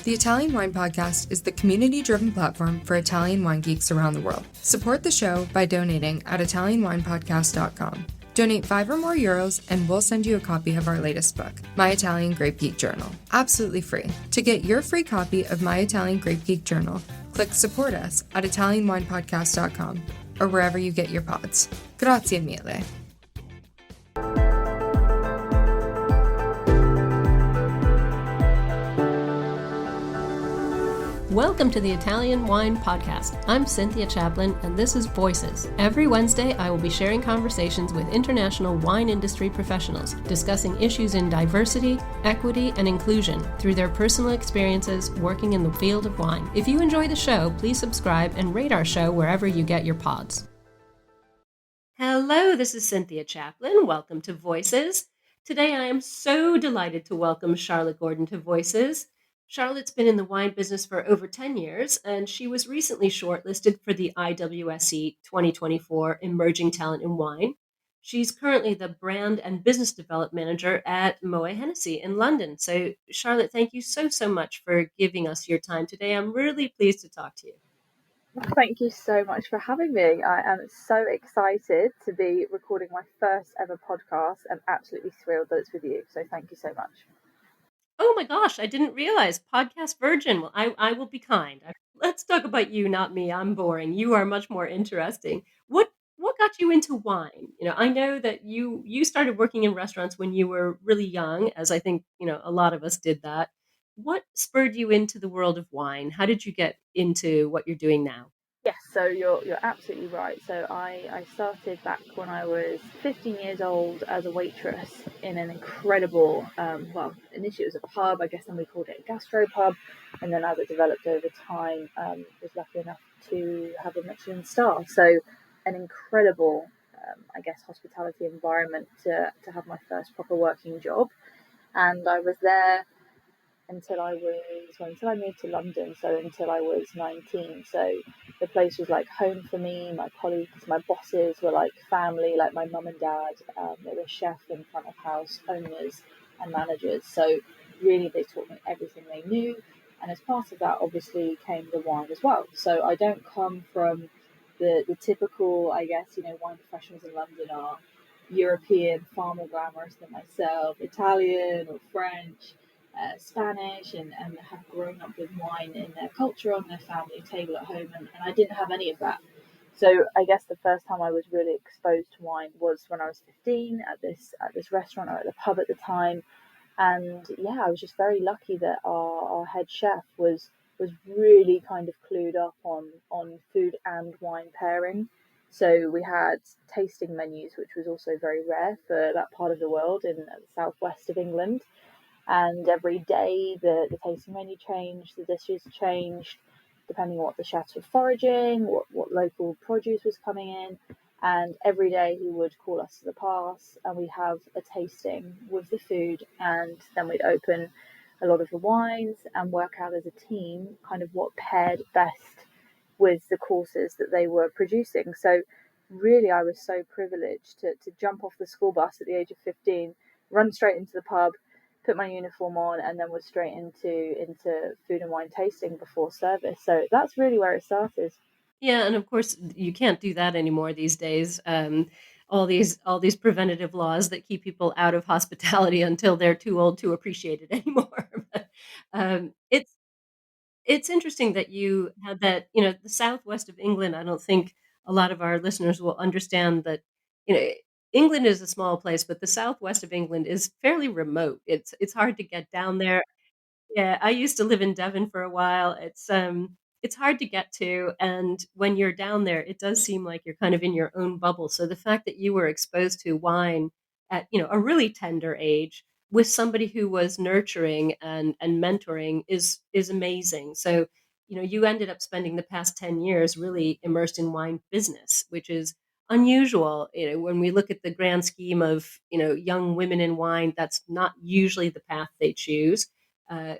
The Italian Wine Podcast is the community-driven platform for Italian wine geeks around the world. Support the show by donating at ItalianWinepodcast.com. Donate €5 or more and we'll send you a copy of our latest book, My Italian Grape Geek Journal, absolutely free. To get your free copy of My Italian Grape Geek Journal, click Support Us at ItalianWinepodcast.com or wherever you get your pods. Grazie mille. Welcome to the Italian Wine Podcast. I'm Cynthia Chaplin, and this is Voices. Every Wednesday, I will be sharing conversations with international wine industry professionals, discussing issues in diversity, equity, and inclusion through their personal experiences working in the field of wine. If you enjoy the show, please subscribe and rate our show wherever you get your pods. Hello, this is Cynthia Chaplin. Welcome to Voices. Today, I am so delighted to welcome Charlotte Gordon to Voices. Charlotte's been in the wine business for over 10 years, and she was recently shortlisted for the IWSE 2024 Emerging Talent in Wine. She's currently the Brand and Business Development Manager at Moet Hennessy in London. So, Charlotte, thank you so much for giving us your time today. I'm really pleased to talk to you. Thank you so much for having me. I am so excited to be recording my first ever podcast and absolutely thrilled that it's with you. So thank you so much. Oh my gosh, I didn't realize. Podcast virgin. Well, I will be kind. Let's talk about you, not me. I'm boring. You are much more interesting. What got you into wine? I know that you started working in restaurants when you were really young, as I think, a lot of us did that. What spurred you into the world of wine? How did you get into what you're doing now? Yes, so you're absolutely right. So I started back when I was 15 years old as a waitress in an incredible, initially it was a pub, I guess then we called it a gastropub, and then as it developed over time, was lucky enough to have a Michelin star. So an incredible, hospitality environment to have my first proper working job. And I was there until I moved to London, so until I was 19. So the place was like home for me. My colleagues, my bosses were like family, like my mum and dad. They were chef and front of house owners and managers. So really they taught me everything they knew. And as part of that, obviously, came the wine as well. So I don't come from the typical, wine professionals in London are European, far more glamorous than myself, Italian or French. Spanish and have grown up with wine in their culture on their family table at home, and I didn't have any of that. So I guess the first time I was really exposed to wine was when I was 15 at this restaurant or at the pub at the time. And I was just very lucky that our head chef was really kind of clued up on food and wine pairing. So we had tasting menus, which was also very rare for that part of the world in the southwest of England. And every day the tasting menu changed, the dishes changed, depending on what the chefs were foraging, what local produce was coming in. And every day he would call us to the pass and we'd have a tasting with the food, and then we'd open a lot of the wines and work out as a team kind of what paired best with the courses that they were producing. So really I was so privileged to jump off the school bus at the age of 15, run straight into the pub, put my uniform on, and then was straight into food and wine tasting before service. So that's really where it started. Yeah, and of course you can't do that anymore these days. All these preventative laws that keep people out of hospitality until they're too old to appreciate it anymore. But, it's interesting that you had that. The southwest of England. I don't think a lot of our listeners will understand that. You know, England is a small place, but the southwest of England is fairly remote. It's hard to get down there. Yeah, I used to live in Devon for a while. It's hard to get to, and when you're down there, it does seem like you're kind of in your own bubble. So the fact that you were exposed to wine at, a really tender age with somebody who was nurturing and mentoring is amazing. So, you ended up spending the past 10 years really immersed in wine business, which is unusual. When we look at the grand scheme of, young women in wine, that's not usually the path they choose.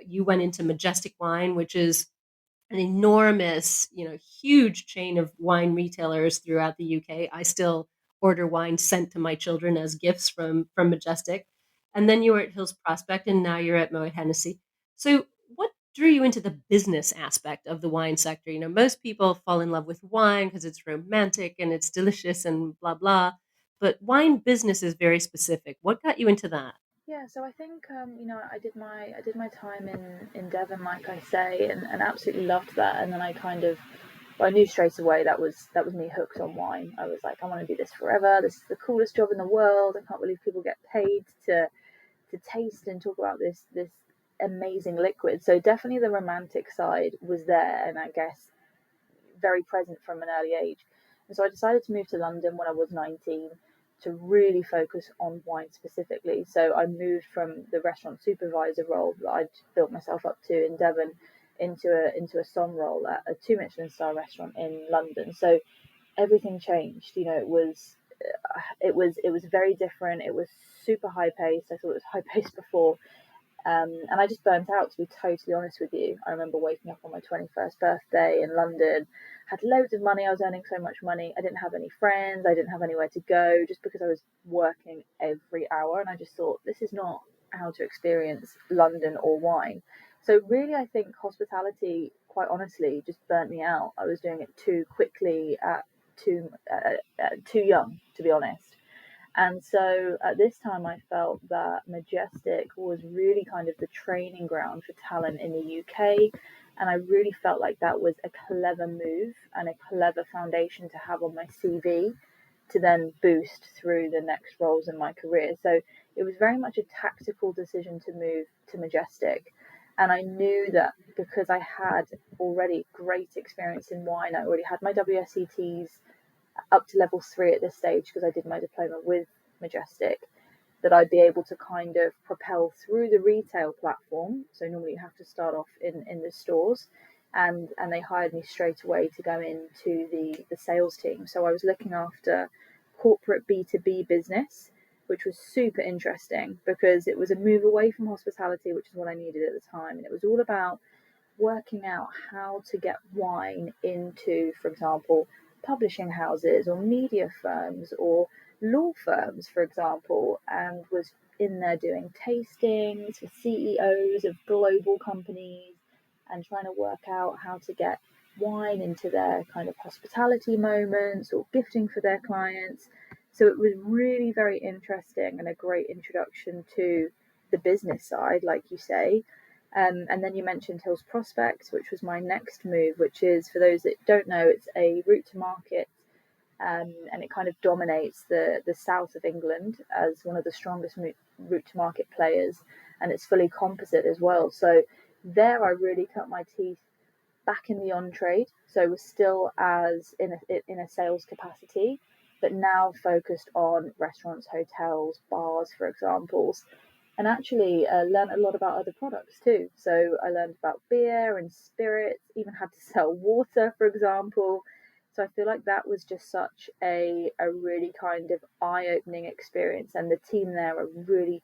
You went into Majestic Wine, which is an enormous, huge chain of wine retailers throughout the UK. I still order wine sent to my children as gifts from Majestic. And then you were at Hills Prospect, and now you're at Moet Hennessy. So drew you into the business aspect of the wine sector? Most people fall in love with wine because it's romantic and it's delicious and blah blah, but wine business is very specific. What got you into that? Yeah, so I think I did my time in Devon, like I say, and absolutely loved that. And then I knew straight away that was me hooked on wine. I was like, I want to do this forever. This is the coolest job in the world. I can't believe people get paid to taste and talk about this amazing liquid. So definitely the romantic side was there, and I guess very present from an early age. And so I decided to move to London when I was 19 to really focus on wine specifically. So I moved from the restaurant supervisor role that I'd built myself up to in Devon into a som role at a two Michelin star restaurant in London. So everything changed. It was very different. It was super high paced. I thought it was high paced before, and I just burnt out, to be totally honest with you. I remember waking up on my 21st birthday in London, had loads of money. I was earning so much money. I didn't have any friends. I didn't have anywhere to go just because I was working every hour. And I just thought, this is not how to experience London or wine. So, really, I think hospitality, quite honestly, just burnt me out. I was doing it too quickly too young, to be honest. And so at this time, I felt that Majestic was really kind of the training ground for talent in the UK. And I really felt like that was a clever move and a clever foundation to have on my CV to then boost through the next roles in my career. So it was very much a tactical decision to move to Majestic. And I knew that because I had already great experience in wine, I already had my WSETs up to level 3 at this stage because I did my diploma with Majestic, that I'd be able to kind of propel through the retail platform. So normally you have to start off in the stores, and they hired me straight away to go into the sales team. So I was looking after corporate B2B business, which was super interesting because it was a move away from hospitality, which is what I needed at the time. And it was all about working out how to get wine into, for example, publishing houses or media firms or law firms, for example, and was in there doing tastings for CEOs of global companies and trying to work out how to get wine into their kind of hospitality moments or gifting for their clients. So it was really very interesting and a great introduction to the business side, like you say. And then you mentioned Hills Prospects, which was my next move, which is, for those that don't know, it's a route to market, and it kind of dominates the south of England as one of the strongest route to market players, and it's fully composite as well. So there I really cut my teeth back in the on trade, so was still as in a sales capacity, but now focused on restaurants, hotels, bars, for examples, and actually learned a lot about other products too. So I learned about beer and spirits, even had to sell water, for example. So I feel like that was just such a really kind of eye-opening experience, and the team there are really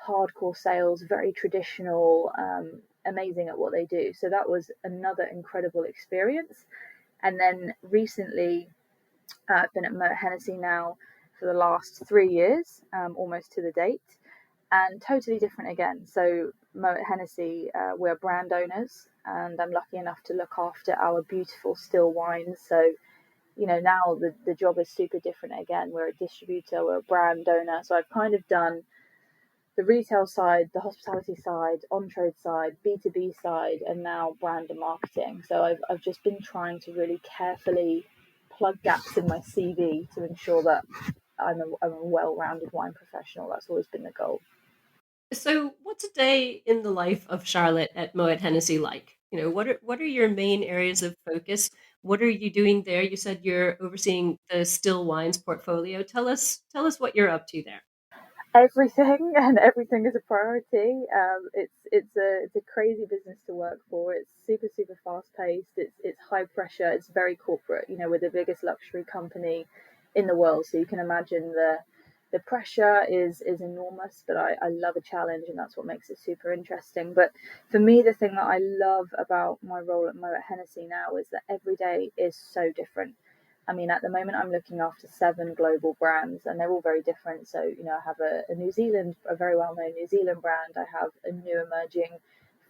hardcore sales, very traditional, amazing at what they do. So that was another incredible experience. And then recently, I've been at Moet Hennessy now for the last 3 years, almost to the date, and totally different again. So Moet Hennessy, we're brand owners, and I'm lucky enough to look after our beautiful still wines. So now the job is super different again. We're a distributor, we're a brand owner. So I've kind of done the retail side, the hospitality side, on-trade side, B2B side, and now brand and marketing. So I've just been trying to really carefully plug gaps in my CV to ensure that I'm a well-rounded wine professional. That's always been the goal. So, what's a day in the life of Charlotte at Moet Hennessy like? What are your main areas of focus? What are you doing there? You said you're overseeing the still wines portfolio. Tell us what you're up to there. Everything, and everything is a priority. It's a crazy business to work for. It's super fast paced. It's high pressure. It's very corporate. We're the biggest luxury company in the world, so you can imagine the pressure is enormous. But I love a challenge, and that's what makes it super interesting. But for me, the thing that I love about my role at Moet Hennessy now is that every day is so different. I mean, at the moment, I'm looking after 7 global brands, and they're all very different. So, I have a very well known New Zealand brand. I have a new emerging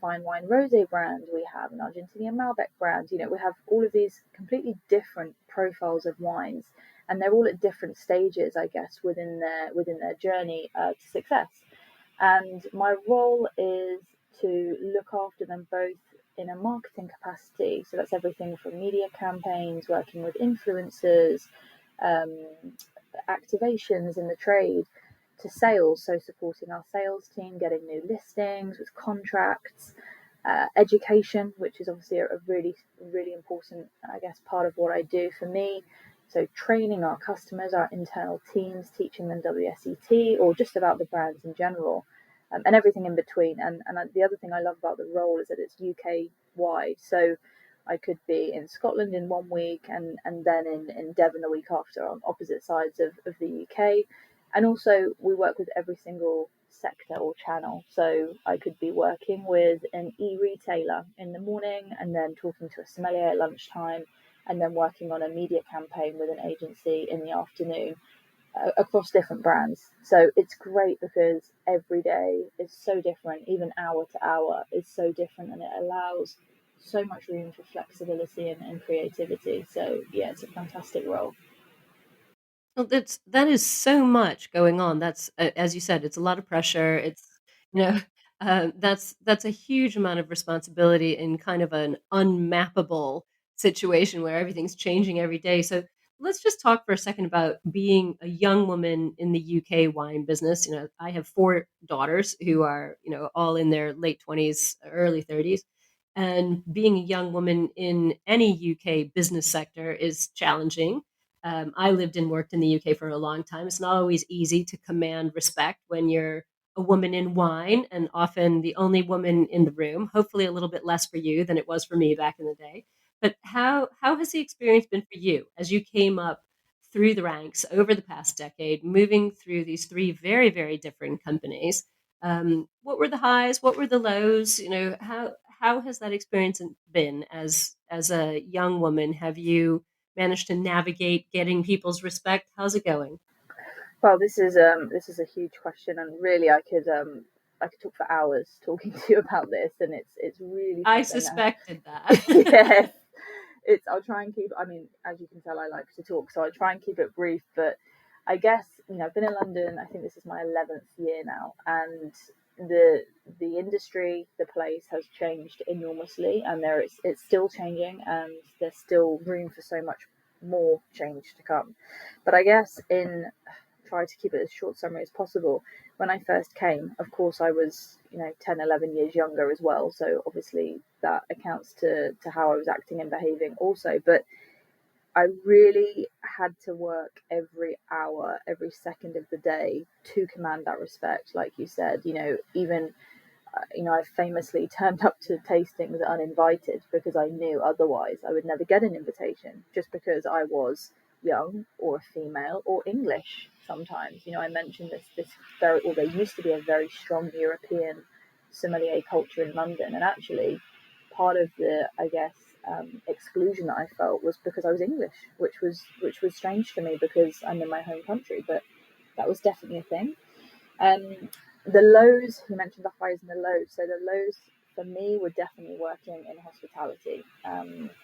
fine wine rosé brand, we have an Argentinian Malbec brand. We have all of these completely different profiles of wines, and they're all at different stages, I guess, within their journey to success. And my role is to look after them both in a marketing capacity. So that's everything from media campaigns, working with influencers, um, activations in the trade, to sales. So supporting our sales team, getting new listings with contracts, education, which is obviously a really, really important, I guess, part of what I do for me. So training our customers, our internal teams, teaching them WSET or just about the brands in general, and everything in between. And the other thing I love about the role is that it's UK wide. So I could be in Scotland in 1 week and then in Devon the week after, on opposite sides of the UK. And also we work with every single sector or channel. So I could be working with an e-retailer in the morning and then talking to a sommelier at lunchtime, and then working on a media campaign with an agency in the afternoon, across different brands. So it's great because every day is so different, even hour to hour is so different, and it allows so much room for flexibility and creativity. So yeah, it's a fantastic role. Well, that is so much going on. That's as you said, it's a lot of pressure. It's you know, that's a huge amount of responsibility in kind of an unmappable situation where everything's changing every day. So let's just talk for a second about being a young woman in the UK wine business. I have 4 daughters who are all in their late 20s, early 30s. And being a young woman in any UK business sector is challenging. I lived and worked in the UK for a long time. It's not always easy to command respect when you're a woman in wine and often the only woman in the room. Hopefully, a little bit less for you than it was for me back in the day. But how has the experience been for you as you came up through the ranks over the past decade, moving through these 3 very different companies? What were the highs? What were the lows? How has that experience been as a young woman? Have you managed to navigate getting people's respect? How's it going? Well, this is a huge question, and really I could talk for hours talking to you about this, and it's really I something that suspected that. yes, I'll try and keep. I mean, as you can tell, I like to talk, so I try and keep it brief. But I guess I've been in London. I think this is my 11th year now, and the industry, the place has changed enormously, and it's still changing, and there's still room for so much more change to come. But I guess in try to keep it as short summary as possible. When I first came, of course, I was 10, 11 years younger as well, so obviously that accounts to how I was acting and behaving also. But I really had to work every hour, every second of the day to command that respect. Like you said, even I famously turned up to tastings uninvited because I knew otherwise I would never get an invitation, just because I was young or a female or English. Sometimes, I mentioned this very, or there used to be a very strong European sommelier culture in London, and actually part of the, I guess, exclusion that I felt was because I was English, which was strange to me because I'm in my home country, but that was definitely a thing. Um, the lows, you mentioned the highs and the lows. So the lows for me were definitely working in hospitality.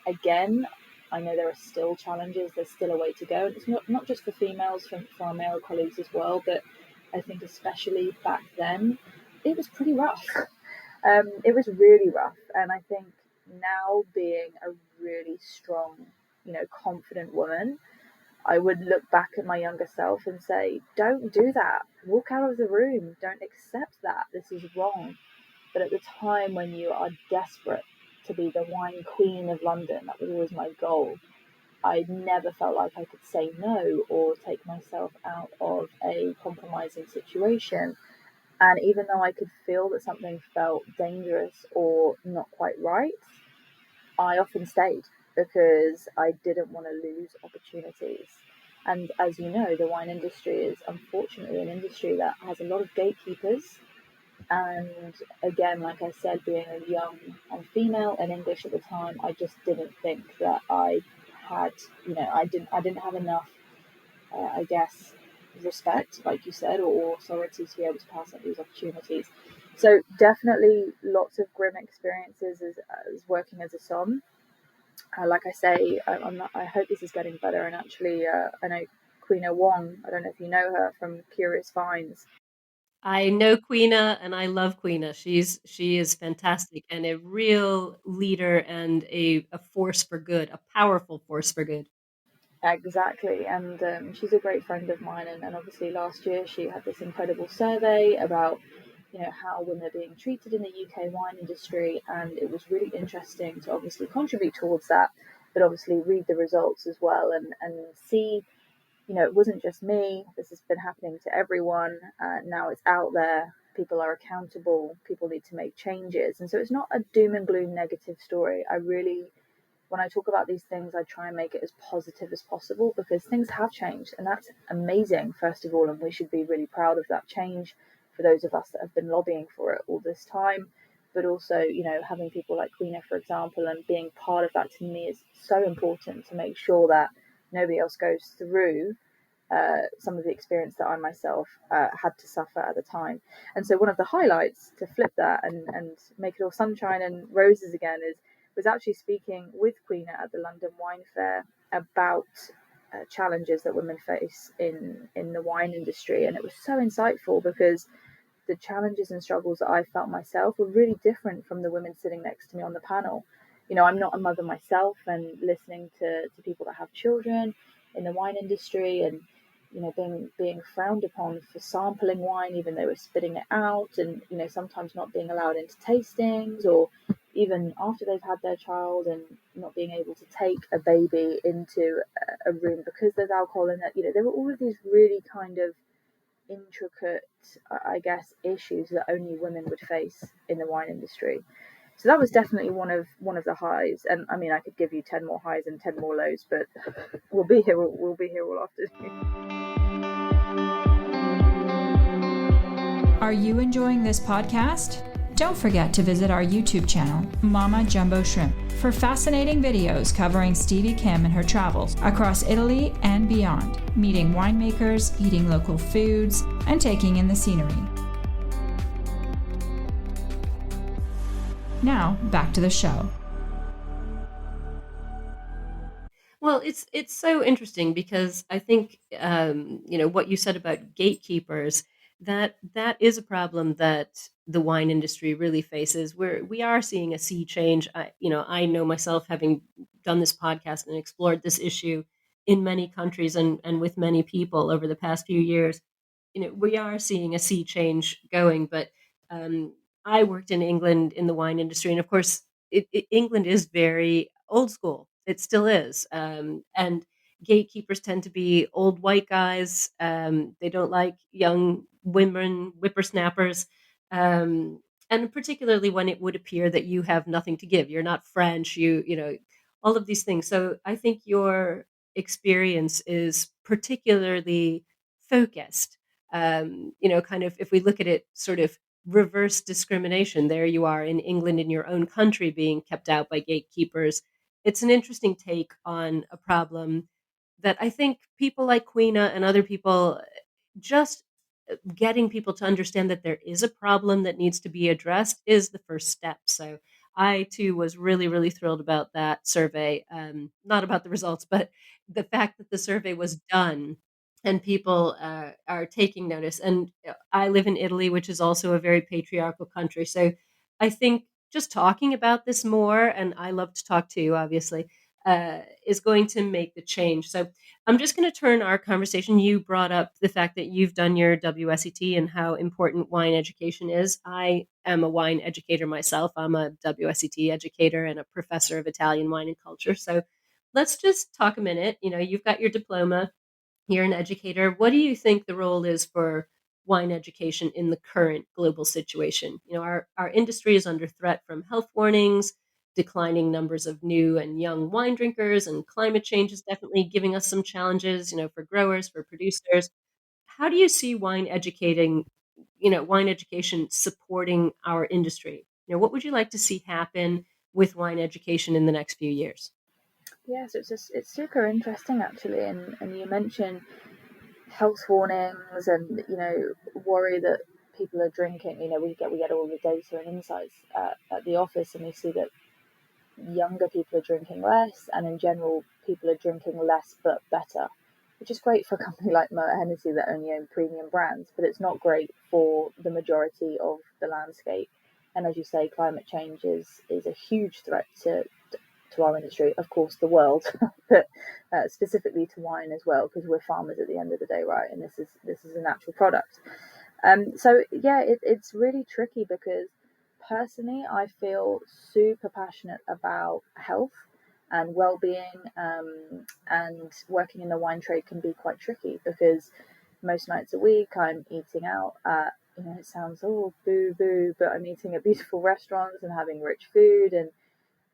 Again, I know there are still challenges. There's still a way to go. And it's not just for females, for our male colleagues as well. But I think especially back then, it was pretty rough. It was really rough. And I think now being a really strong, confident woman, I would look back at my younger self and say, don't do that. Walk out of the room. Don't accept that. This is wrong. But at the time when you are desperate to be the wine queen of London, that was always my goal. I never felt like I could say no or take myself out of a compromising situation. And even though I could feel that something felt dangerous or not quite right, I often stayed because I didn't want to lose opportunities. And as you know, the wine industry is unfortunately an industry that has a lot of gatekeepers. And again, like I said, being a young and female and English at the time, I just didn't think that I had, I didn't have enough, I guess, respect, like you said, or authority to be able to pass up these opportunities. So definitely lots of grim experiences as working as a som. Like I say, I hope this is getting better. And actually, I know Queena Wong. I don't know if you know her from Curious Finds. I know Queena and I love Queena. She is fantastic and a real leader and a force for good, a powerful force for good. Exactly, and she's a great friend of mine. And obviously, last year she had this incredible survey about how women are being treated in the UK wine industry, and it was really interesting to obviously contribute towards that, but obviously read the results as well and see. It wasn't just me. This has been happening to everyone. Now it's out there. People are accountable. People need to make changes. And so it's not a doom and gloom negative story. I really, when I talk about these things, I try and make it as positive as possible because things have changed. And that's amazing, first of all. And we should be really proud of that change for those of us that have been lobbying for it all this time. But also, having people like Queena, for example, and being part of that to me is so important to make sure that nobody else goes through some of the experience that I myself had to suffer at the time. And so one of the highlights to flip that and make it all sunshine and roses again was actually speaking with Queena at the London Wine Fair about challenges that women face in the wine industry. And it was so insightful because the challenges and struggles that I felt myself were really different from the women sitting next to me on the panel. I'm not a mother myself, and listening to people that have children in the wine industry and being frowned upon for sampling wine even though we're spitting it out, and sometimes not being allowed into tastings, or even after they've had their child and not being able to take a baby into a room because there's alcohol in it. There were all of these really kind of intricate, I guess, issues that only women would face in the wine industry. So that was definitely one of the highs. And I mean, I could give you 10 more highs and 10 more lows, but we'll be here all afternoon. Are you enjoying this podcast? Don't forget to visit our YouTube channel, Mama Jumbo Shrimp, for fascinating videos covering Stevie Kim and her travels across Italy and beyond, meeting winemakers, eating local foods, and taking in the scenery. Now, back to the show. Well, it's so interesting because I think what you said about gatekeepers, that is a problem that the wine industry really faces. Where we are seeing a sea change. I know myself, having done this podcast and explored this issue in many countries and with many people over the past few years. We are seeing a sea change going. But um, I worked in England in the wine industry, and of course, England is very old school. It still is, and gatekeepers tend to be old white guys. They don't like young women, whippersnappers, and particularly when it would appear that you have nothing to give. You're not French. All of these things. So I think your experience is particularly focused. Kind of if we look at it sort of reverse discrimination, there you are in England, in your own country, being kept out by gatekeepers. It's an interesting take on a problem that I think people like Queena and other people just getting people to understand that there is a problem that needs to be addressed is the first step. So I too was really, really thrilled about that survey. Not about the results, but the fact that the survey was done and people are taking notice. And I live in Italy, which is also a very patriarchal country. So I think just talking about this more, and I love to talk to you, obviously, is going to make the change. So I'm just going to turn our conversation. You brought up the fact that you've done your WSET and how important wine education is. I am a wine educator myself. I'm a WSET educator and a professor of Italian wine and culture. So let's just talk a minute. You've got your diploma. You're an educator. What do you think the role is for wine education in the current global situation? Our industry is under threat from health warnings, declining numbers of new and young wine drinkers, and climate change is definitely giving us some challenges, for growers, for producers. How do you see wine education supporting our industry? What would you like to see happen with wine education in the next few years? Yeah, so it's super interesting actually, and you mentioned health warnings and worry that people are drinking. We get all the data and insights at the office, and we see that younger people are drinking less, and in general, people are drinking less but better, which is great for a company like Moet Hennessy that only own premium brands, but it's not great for the majority of the landscape. And as you say, climate change is a huge threat to our industry, of course, the world, but specifically to wine as well, because we're farmers at the end of the day, right? And this is a natural product. So yeah, it's really tricky because personally, I feel super passionate about health and well-being, and working in the wine trade can be quite tricky because most nights a week I'm eating out at, it sounds all boo boo, but I'm eating at beautiful restaurants and having rich food and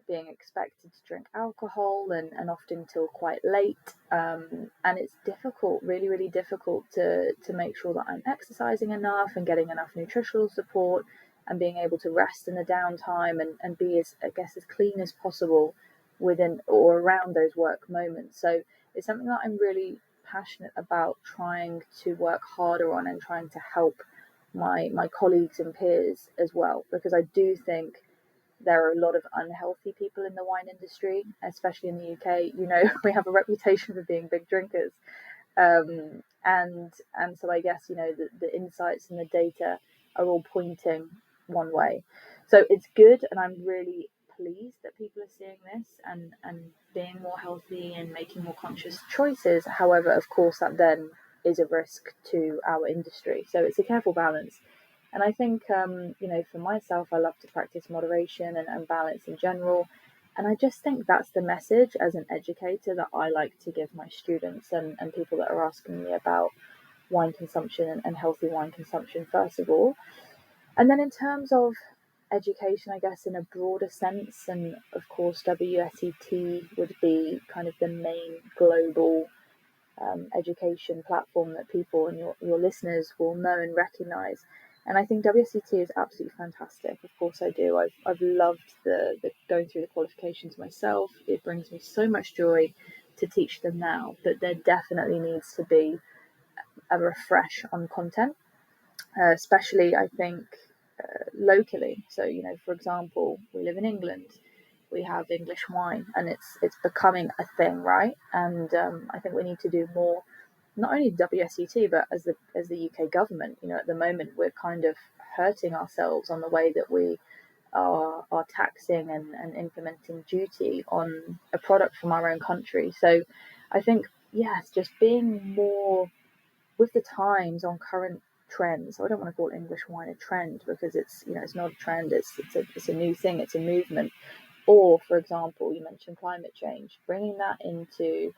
being expected to drink alcohol and often till quite late, and it's difficult, really really difficult to make sure that I'm exercising enough and getting enough nutritional support and being able to rest in the downtime and be as, I guess, as clean as possible within or around those work moments. So it's something that I'm really passionate about trying to work harder on and trying to help my colleagues and peers as well, because I do think there are a lot of unhealthy people in the wine industry, especially in the UK. We have a reputation for being big drinkers, and so I guess the insights and the data are all pointing one way. So it's good, and I'm really pleased that people are seeing this and being more healthy and making more conscious choices. However, of course, that then is a risk to our industry. So it's a careful balance. And I think, for myself, I love to practice moderation and balance in general. And I just think that's the message as an educator that I like to give my students and people that are asking me about wine consumption and healthy wine consumption, first of all. And then in terms of education, I guess, in a broader sense, and of course, WSET would be kind of the main global education platform that people and your listeners will know and recognize. And I think WSET is absolutely fantastic. Of course I do. I've loved the going through the qualifications myself. It brings me so much joy to teach them now, but there definitely needs to be a refresh on content, especially I think locally. So, for example, we live in England. We have English wine, and it's becoming a thing, right? And I think we need to do more, not only WSET, but as the UK government. At the moment we're kind of hurting ourselves on the way that we are taxing and implementing duty on a product from our own country. So I think, yes, just being more with the times on current trends. So I don't want to call English wine a trend, because it's not a trend. It's a new thing. It's a movement. Or, for example, you mentioned climate change, bringing that into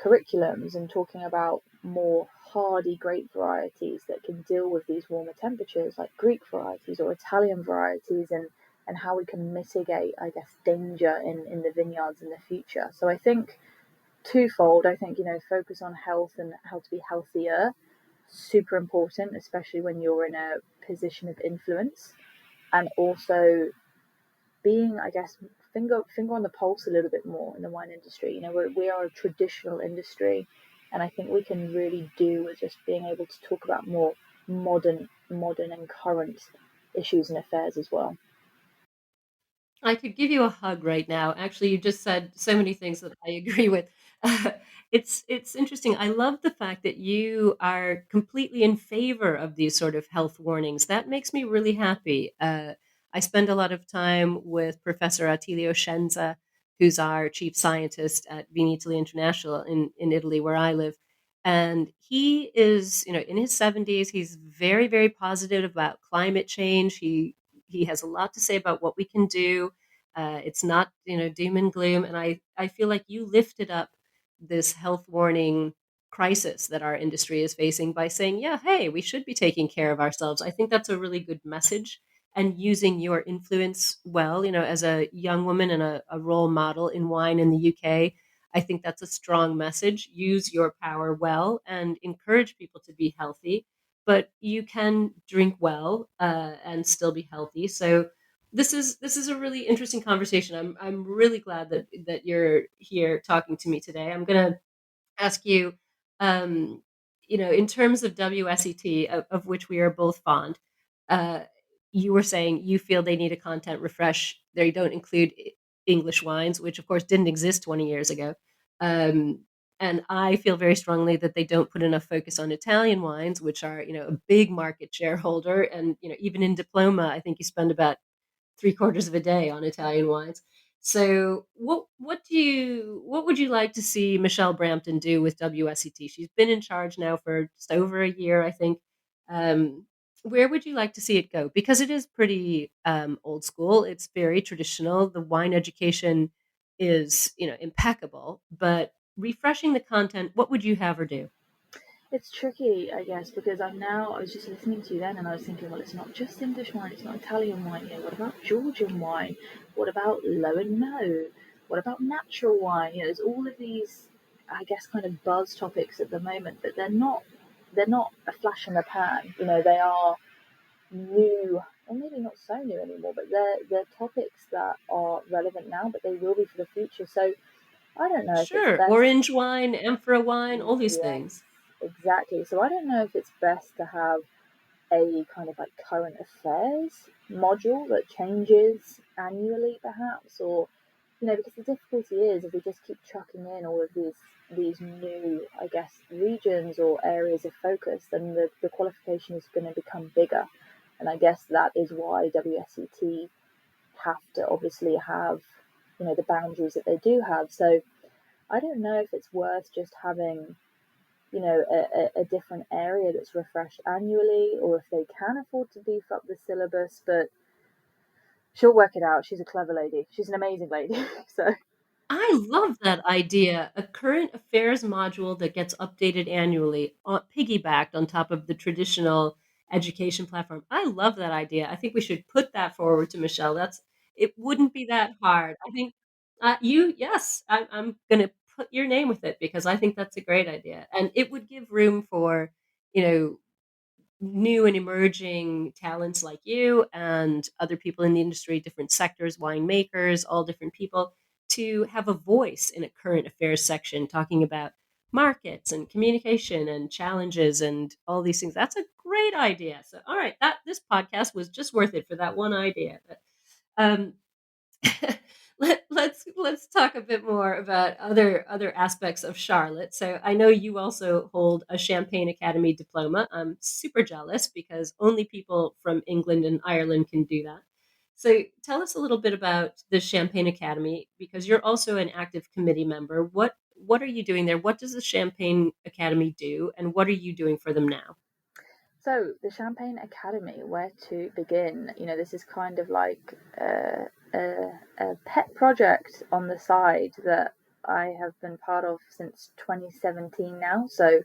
curriculums and talking about more hardy grape varieties that can deal with these warmer temperatures, like Greek varieties or Italian varieties, and how we can mitigate, I guess, danger in the vineyards in the future. So I think twofold. I think, focus on health and how to be healthier, super important, especially when you're in a position of influence, and also being, I guess, finger on the pulse a little bit more in the wine industry. We are a traditional industry, and I think we can really do with just being able to talk about more modern and current issues and affairs as well. I could give you a hug right now. Actually, you just said so many things that I agree with. It's interesting. I love the fact that you are completely in favor of these sort of health warnings. That makes me really happy. I spend a lot of time with Professor Attilio Scienza, who's our chief scientist at Vinitaly International in Italy, where I live. And he is, in his 70s. He's very, very positive about climate change. He has a lot to say about what we can do. It's not, doom and gloom. And I feel like you lifted up this health warning crisis that our industry is facing by saying, yeah, hey, we should be taking care of ourselves. I think that's a really good message. And using your influence well, as a young woman and a role model in wine in the UK, I think that's a strong message. Use your power well and encourage people to be healthy, but you can drink well and still be healthy. So this is a really interesting conversation. I'm really glad that you're here talking to me today. I'm gonna ask you, in terms of WSET, of which we are both fond. uh, you were saying you feel they need a content refresh. They don't include English wines, which of course didn't exist 20 years ago. Um, and I feel very strongly that they don't put enough focus on Italian wines, which are, a big market shareholder. And, even in Diploma, I think you spend about 3/4 of a day on Italian wines. So what would you like to see Michelle Brampton do with WSET? She's been in charge now for just over a year, I think. Um, where would you like to see it go? Because it is pretty old school. It's very traditional. The wine education is, impeccable, but refreshing the content, what would you have her do? It's tricky, I guess, because I was just listening to you then and I was thinking, well, it's not just English wine, it's not Italian wine here. What about Georgian wine? What about low and no? What about natural wine? There's all of these, I guess, kind of buzz topics at the moment, but they're not a flash in the pan. They are new, or maybe not so new anymore, but they're topics that are relevant now, but they will be for the future. So I don't know if it's Sure. best. Orange wine, amphora wine, all these Yes, things. exactly. So I don't know if it's best to have a kind of like current affairs module that changes annually, perhaps, or because the difficulty is if we just keep chucking in all of these new, I guess, regions or areas of focus, then the qualification is going to become bigger, and I guess that is why WSET have to obviously have the boundaries that they do have. So I don't know if it's worth just having a different area that's refreshed annually, or if they can afford to beef up the syllabus, but she'll work it out. She's a clever lady. She's an amazing lady. So I love that idea. A current affairs module that gets updated annually, piggybacked on top of the traditional education platform. I love that idea. I think we should put that forward to Michelle. It wouldn't be that hard. I think yes, I'm going to put your name with it because I think that's a great idea. And it would give room for, you know, new and emerging talents like you and other people in the industry, different sectors, winemakers, all different people, to have a voice in a current affairs section talking about markets and communication and challenges and all these things. That's a great idea. So, all right, that this podcast was just worth it for that one idea. But, um, let's talk a bit more about other aspects of Charlotte. So I know you also hold a Champagne Academy diploma. I'm super jealous because only people from England and Ireland can do that. So tell us a little bit about the Champagne Academy because you're also an active committee member. What are you doing there? What does the Champagne Academy do, and what are you doing for them now? So the Champagne Academy, where to begin? This is kind of like a pet project on the side that I have been part of since 2017 now. So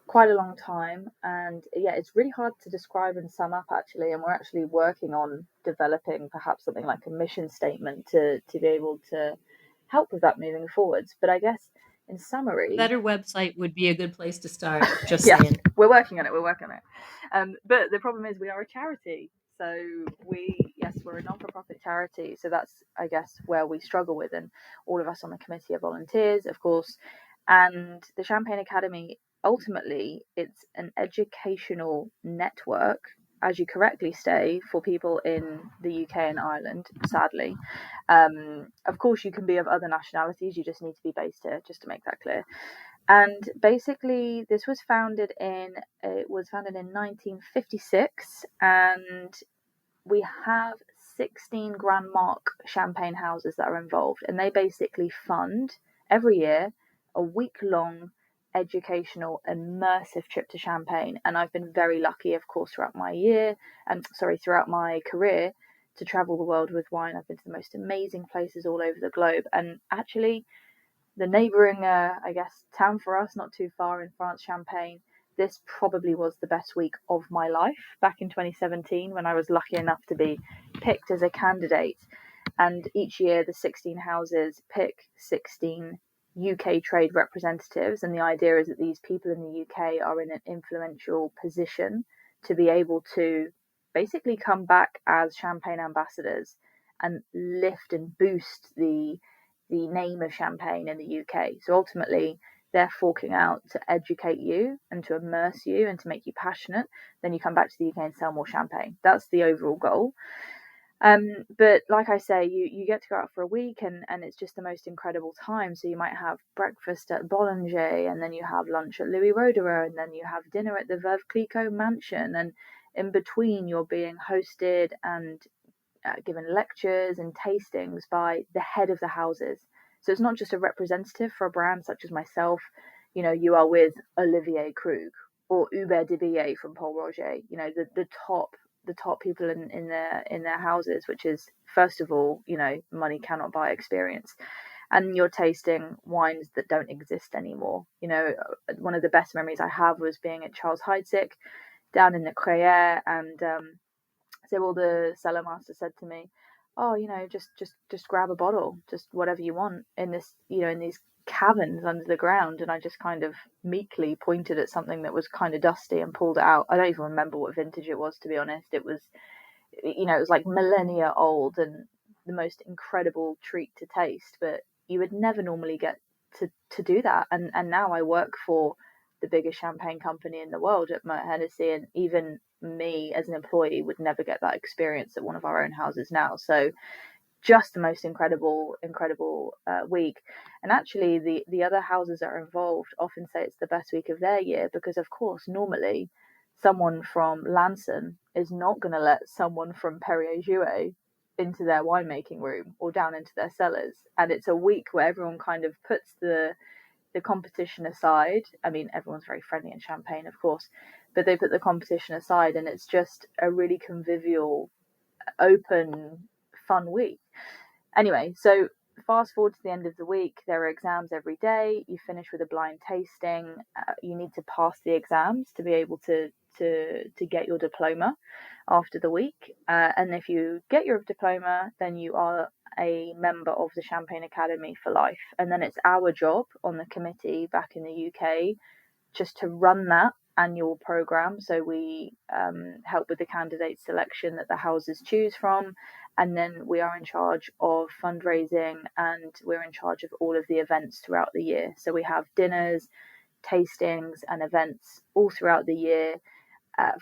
quite a long time, and yeah, it's really hard to describe and sum up actually. And we're actually working on developing perhaps something like a mission statement to be able to help with that moving forwards. But I guess in A summary, better website would be a good place to start. Just yeah, saying. we're working on it. We're working on it. But the problem is we are a charity. So yes, we're a non-for-profit charity. So that's, I guess, where we struggle with. And all of us on the committee are volunteers, of course. And the Champagne Academy, ultimately, it's an educational network, as you correctly say, for people in the UK and Ireland, sadly. Of course, you can be of other nationalities. You just need to be based here, just to make that clear. And basically, this was founded in 1956, and we have 16 Grand Mark champagne houses that are involved, and they basically fund every year a week-long educational immersive trip to Champagne. And I've been very lucky, of course, throughout my career, to travel the world with wine. I've been to the most amazing places all over the globe, and actually the neighbouring, I guess, town for us, not too far in France, Champagne, this probably was the best week of my life back in 2017 when I was lucky enough to be picked as a candidate. And each year, the 16 houses pick 16 UK trade representatives. And the idea is that these people in the UK are in an influential position to be able to basically come back as Champagne ambassadors and lift and boost the name of Champagne in the UK. So ultimately, they're forking out to educate you and to immerse you and to make you passionate, then you come back to the UK and sell more champagne. That's the overall goal. But like I say, you get to go out for a week, and it's just the most incredible time. So you might have breakfast at Bollinger, and then you have lunch at Louis Roederer, and then you have dinner at the Veuve Clicquot mansion, and in between you're being hosted and given lectures and tastings by the head of the houses. So it's not just a representative for a brand such as myself. You know, you are with Olivier Krug or Hubert de Billet from Paul Roger. You know, the top people in their houses, which is, first of all, you know, money cannot buy experience. And you're tasting wines that don't exist anymore. You know, one of the best memories I have was being at Charles Heidsieck down in the Crayere, and so all the cellar master said to me, "Oh, you know, just grab a bottle, just whatever you want in this, you know, in these caverns under the ground." And I just kind of meekly pointed at something that was kind of dusty and pulled it out. I don't even remember what vintage it was, to be honest. It was, you know, it was like millennia old and the most incredible treat to taste. But you would never normally get to do that. And now I work for the biggest champagne company in the world at Moet Hennessy, and even me as an employee would never get that experience at one of our own houses now. So just the most incredible week. And actually the other houses that are involved often say it's the best week of their year, because of course normally someone from Lanson is not going to let someone from Perrier-Jouët into their winemaking room or down into their cellars. And it's a week where everyone kind of puts the competition aside. I mean, everyone's very friendly in Champagne, of course, but they put the competition aside, and it's just a really convivial, open, fun week. Anyway, so fast forward to the end of the week, there are exams every day. You finish with a blind tasting. You need to pass the exams to be able to get your diploma after the week. And if you get your diploma, then you are a member of the Champagne Academy for life. And then it's our job on the committee back in the UK just to run that annual program. So we help with the candidate selection that the houses choose from, and then we are in charge of fundraising, and we're in charge of all of the events throughout the year. So we have dinners, tastings and events all throughout the year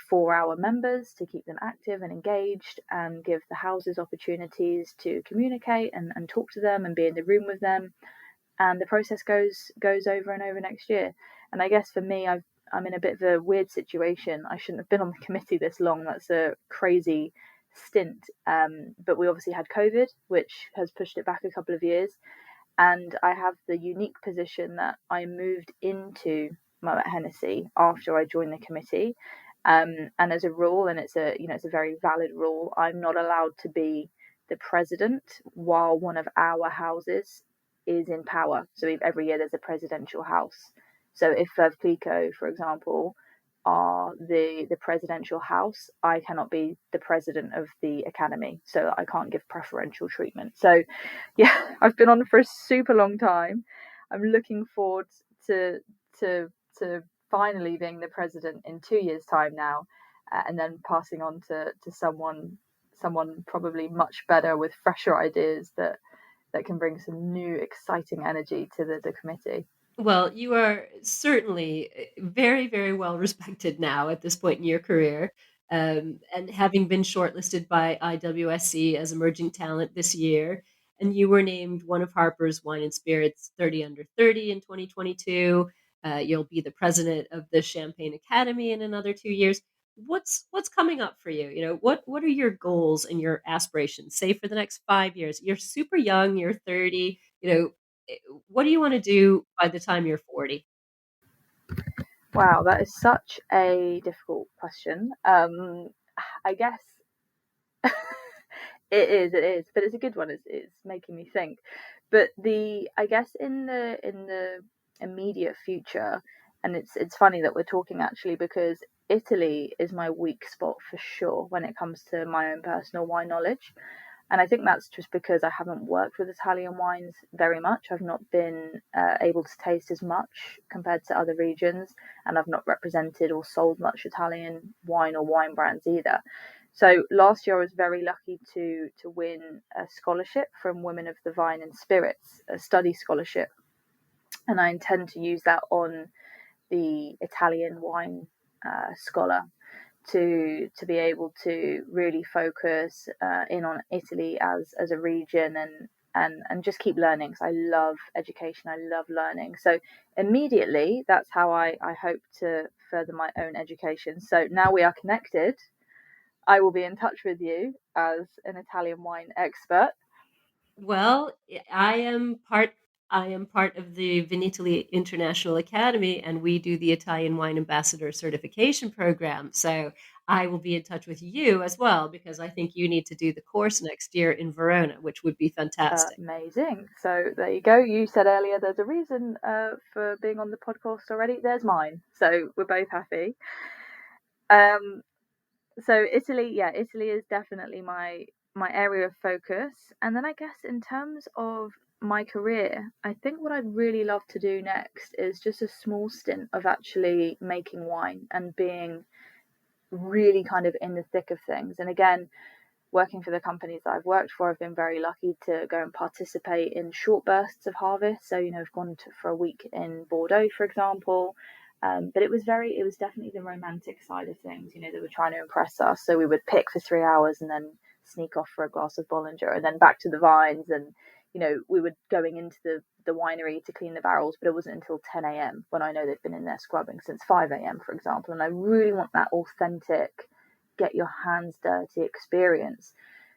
for our members to keep them active and engaged, and give the houses opportunities to communicate and talk to them and be in the room with them. And the process goes over and over next year. And I guess for me, I'm in a bit of a weird situation. I shouldn't have been on the committee this long. That's a crazy stint. But we obviously had COVID, which has pushed it back a couple of years. And I have the unique position that I moved into Moet Hennessy after I joined the committee. And as a rule, and it's a very valid rule, I'm not allowed to be the president while one of our houses is in power. So every year there's a presidential house. So if Veuve Clicquot, for example, are the presidential house, I cannot be the president of the academy. So I can't give preferential treatment. So yeah, I've been on for a super long time. I'm looking forward to finally being the president in 2 years' time now, and then passing on to someone probably much better with fresher ideas that can bring some new exciting energy to the committee. Well, you are certainly very, very well respected now at this point in your career. And having been shortlisted by IWSC as emerging talent this year, and you were named one of Harper's Wine and Spirits 30 Under 30 in 2022. You'll be the president of the Champagne Academy in another 2 years. What's coming up for you? You know, what are your goals and your aspirations, say for the next 5 years? You're super young, you're 30, you know, what do you want to do by the time you're 40? Wow, that is such a difficult question. I guess it is, but it's a good one. It's making me think. But I guess in the immediate future, and it's funny that we're talking actually, because Italy is my weak spot for sure when it comes to my own personal wine knowledge. And I think that's just because I haven't worked with Italian wines very much. I've not been able to taste as much compared to other regions, and I've not represented or sold much Italian wine or wine brands either. So last year I was very lucky to win a scholarship from Women of the Vine and Spirits, a study scholarship. and I intend to use that on the Italian wine scholar to be able to really focus in on Italy as a region, and just keep learning, because I love education, I love learning. So immediately that's how I hope to further my own education. So now we are connected, I will be in touch with you as an Italian wine expert. Well, I am part of the Vinitaly International Academy, and we do the Italian Wine Ambassador Certification Program. So I will be in touch with you as well, because I think you need to do the course next year in Verona, which would be fantastic. Amazing. So there you go. You said earlier there's a reason for being on the podcast already. There's mine. So we're both happy. Um, so Italy is definitely my area of focus. And then I guess in terms of my career, I think what I'd really love to do next is just a small stint of actually making wine and being really kind of in the thick of things. And again, working for the companies that I've worked for, I've been very lucky to go and participate in short bursts of harvest. So, I've gone for a week in Bordeaux, for example. But it was definitely the romantic side of things. They were trying to impress us. So we would pick for 3 hours and then sneak off for a glass of Bollinger and then back to the vines. And, we were going into the winery to clean the barrels, but it wasn't until 10 a.m. when I know they've been in there scrubbing since 5 a.m., for example. And I really want that authentic, get your hands dirty experience.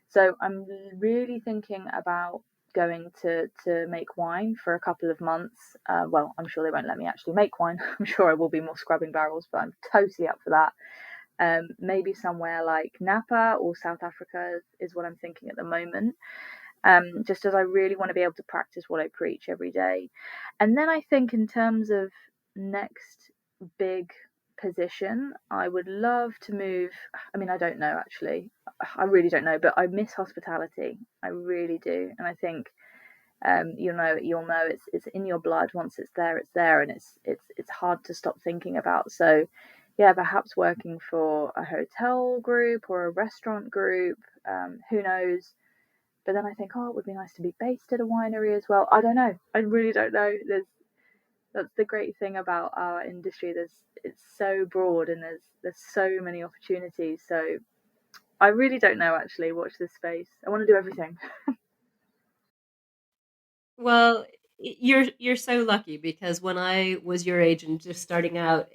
So I'm really thinking about going to make wine for a couple of months. Well, I'm sure they won't let me actually make wine. I'm sure I will be more scrubbing barrels, but I'm totally up for that. Maybe somewhere like Napa or South Africa is what I'm thinking at the moment. Just as I really want to be able to practice what I preach every day. And then I think in terms of next big position, I would love to move. I mean, I don't know actually. I really don't know, but I miss hospitality. I really do. And I think you'll know it's in your blood. Once it's there, and it's hard to stop thinking about. So yeah, perhaps working for a hotel group or a restaurant group, who knows. But then I think, it would be nice to be based at a winery as well. I don't know. I really don't know. That's the great thing about our industry. It's so broad, and there's so many opportunities. So I really don't know actually. Watch this space. I want to do everything. Well, you're so lucky, because when I was your age and just starting out,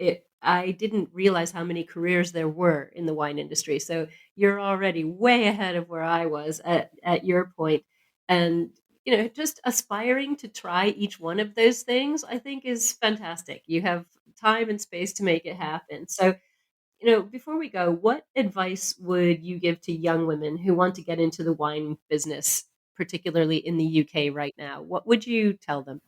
I didn't realize how many careers there were in the wine industry. So you're already way ahead of where I was at your point. And just aspiring to try each one of those things, I think, is fantastic. You have time and space to make it happen. So, before we go, what advice would you give to young women who want to get into the wine business, particularly in the UK right now? What would you tell them?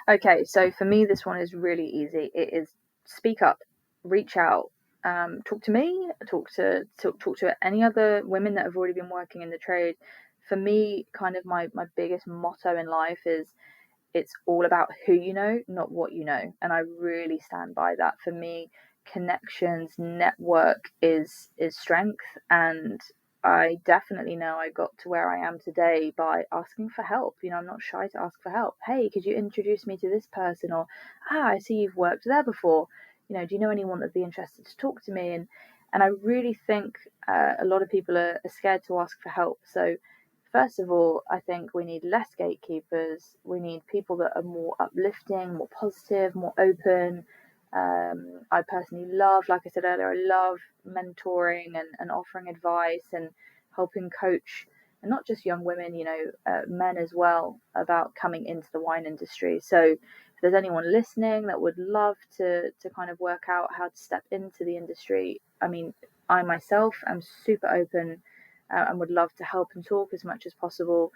Okay, so for me, this one is really easy. It is speak up, reach out, talk to me, talk to any other women that have already been working in the trade. For me, kind of my biggest motto in life is it's all about who you know, not what you know. And I really stand by that. For me, connections, network is strength. And I definitely know I got to where I am today by asking for help. I'm not shy to ask for help. Hey, could you introduce me to this person? Or, I see you've worked there before. Do you know anyone that'd be interested to talk to me? And I really think a lot of people are scared to ask for help. So first of all, I think we need less gatekeepers. We need people that are more uplifting, more positive, more open. I personally love, like I said earlier, I love mentoring and offering advice and helping coach, and not just young women, men as well, about coming into the wine industry. So if there's anyone listening that would love to kind of work out how to step into the industry, I mean, I myself am super open and would love to help and talk as much as possible.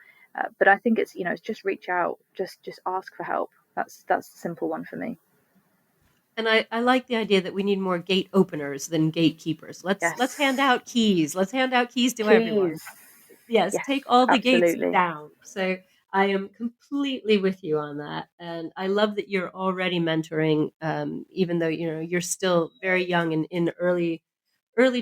But I think it's just reach out, just ask for help. That's the simple one for me. And I like the idea that we need more gate openers than gatekeepers. Let's hand Yes, out keys. Let's hand out keys to everyone. keys. Yes, Yes, take all the gates absolutely. down. So I am completely with you on that, and I love that you're already mentoring, even though you're still very young and in early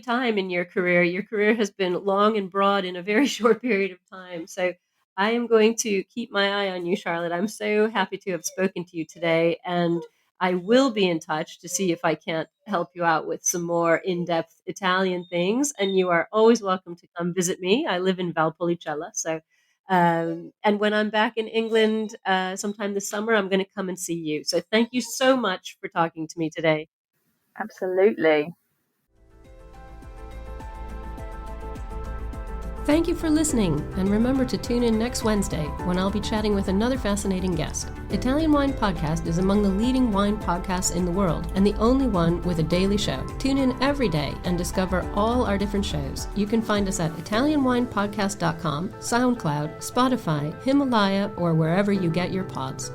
time in your career. Your career has been long and broad in a very short period of time. So I am going to keep my eye on you, Charlotte. I'm so happy to have spoken to you today, and I will be in touch to see if I can't help you out with some more in-depth Italian things. And you are always welcome to come visit me. I live in Valpolicella, so and when I'm back in England sometime this summer, I'm going to come and see you. So thank you so much for talking to me today. Absolutely. Thank you for listening, and remember to tune in next Wednesday when I'll be chatting with another fascinating guest. Italian Wine Podcast is among the leading wine podcasts in the world and the only one with a daily show. Tune in every day and discover all our different shows. You can find us at ItalianWinePodcast.com, SoundCloud, Spotify, Himalaya, or wherever you get your pods.